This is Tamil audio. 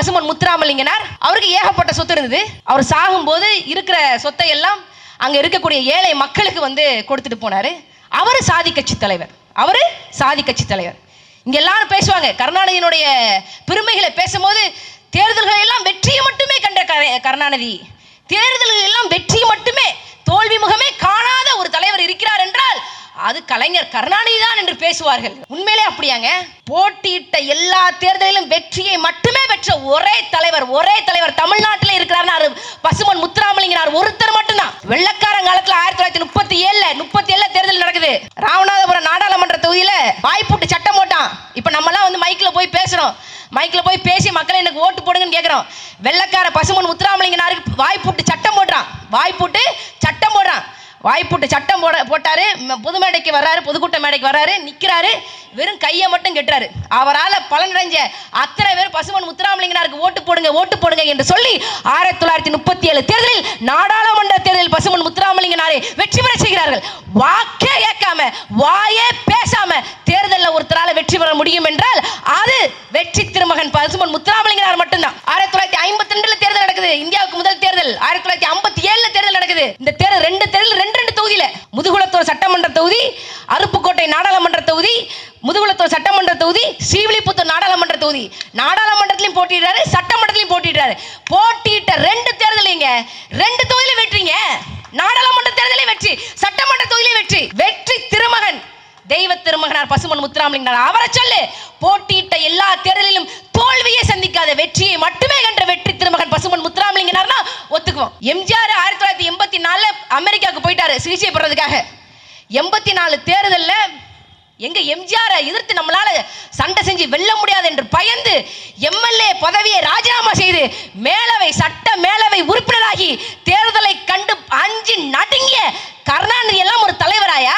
பசுமன் முத்துராமலிங்கனார். அவருக்கு ஏகப்பட்ட சொத்து இருந்தது. அவர் சாகும்போது இருக்கிற சொத்தை எல்லாம் அங்க இருக்கக்கூடிய ஏழை மக்களுக்கு கொடுத்துட்டு போனாரு. அவரு சாதி கட்சி தலைவர். இங்க எல்லாரும் பேசுவாங்க, கருணாநிதியினுடைய பெருமைகளை பேசும்போது தேர்தல்கள் எல்லாம் வெற்றியை மட்டுமே கண்ட கருணாநிதி, தேர்தல்கள் எல்லாம் வெற்றியை மட்டுமே, தோல்வி முகமே காணாத ஒரு தலைவர் இருக்கிறார் என்றால் அது கலைஞர் கருணாநிதி தான் என்று பேசுவார்கள். உண்மையிலே அப்படியாங்க? போட்டியிட்ட எல்லா தேர்தலிலும் வெற்றியை மட்டுமே பெற்ற ஒரே தலைவர் தமிழ்நாட்டிலே இருக்கிறார் பசுமன் முத்துராமலிங்கனார் ஒருத்தர் மட்டும்தான். வெள்ளக்காரன் காலத்துல 1937 தேர்தல் நடக்குது. ராமநாதபுரம் நாடாளுமன்ற தொகுதியில வாய்ப்பூட்டு சட்டம் போட்டான். இப்ப நம்ம எல்லாம் மைக்ல போய் பேசுறோம், மைக்ல போய் பேசி மக்களை எனக்கு ஓட்டு போடுங்கன்னு கேட்கிறோம். வெள்ளக்கார பசுமன் முத்துராமலிங்கனாருக்கு வாய்ப்பூட்டு சட்டம் போடுறான். வாய்ப்பூட்டு சட்டம் போட்டாரு. பொது மேடைக்கு வர்றாரு, பொதுக்கூட்ட மேடைக்கு வர்றாரு, நிக்கிறாரு, வெறும் கையை மட்டும் கெட்டுறாரு. அவரால் பலனடைஞ்ச அத்தனை பேர் பசுமன் முத்துராமலிங்கனாருக்கு ஓட்டு போடுங்க என்று சொல்லி 1937 தேர்தலில் நாடாளுமன்ற தேர்தலில் பசுமன் முத்துராமலிங்கனாரை வெற்றி பெற செய்கிறார்கள். வாக்கே கேட்காம, வாயே பேசாம தேர்தலில் ஒருத்தரால வெற்றி பெற முடியும் என்றால் அது வெற்றி திருமகன் பசுமன் முத்துராமலிங்கனார் மட்டும்தான். 1952 தேர்தல் நடக்குது. இந்தியாவுக்கு முதல் தேர்தல் 1957 தேர்தல் நடக்குது. இந்த தேர்தல் ரெண்டு தொகுதியில, முதுகுளத்தூர் சட்டமன்ற தொகுதி, அருப்புக்கோட்டை நாடாளுமன்ற தொகுதி, முதுகுளத்தூர் சட்டமன்ற தொகுதி, ஸ்ரீவில்லிபுத்தூர் நாடாளுமன்ற தொகுதி. நாடாளுமன்றத்திலும் போட்டியிடுறாரு, சட்டமன்றத்திலும் போட்டியிடுறாரு. போட்டியிட்ட ரெண்டு தேர்தலிங்க, ரெண்டு தொகுதியில வெற்றிங்க. நாடாளுமன்ற தேர்தலே வெற்றி, சட்டமன்ற தொகுதியிலே வெற்றி. வெற்றி திருமகன் தெய்வ திருமகனார் பசுமன் முத்துராமலிங்கனார். அவரை சொல்லு, போட்டியிட்ட எல்லா தேர்தலிலும் தோல்வியை சந்திக்காத வெற்றியை மட்டுமே கண்ட வெற்றி திருமகன் பசுமன் முத்துராமலிங்கனார்னா ஒத்துக்குவோம். எம்ஜிஆர் 1984 அமெரிக்காவுக்கு போயிட்டாரு சிகிச்சை பெறதுக்காக. 84 தேர்தல்ல எங்க எம்ஜிஆரை எதிர்த்து நம்மளால சண்டை செஞ்சு வெல்ல முடியாது என்று பயந்து எம்எல்ஏ பதவியை ராஜினாமா செய்து சட்ட மேலவை உறுப்பினராகி தேர்தலை கண்டு அஞ்சு நடுங்கிய கருணாநிதி எல்லாம் ஒரு தலைவராயா?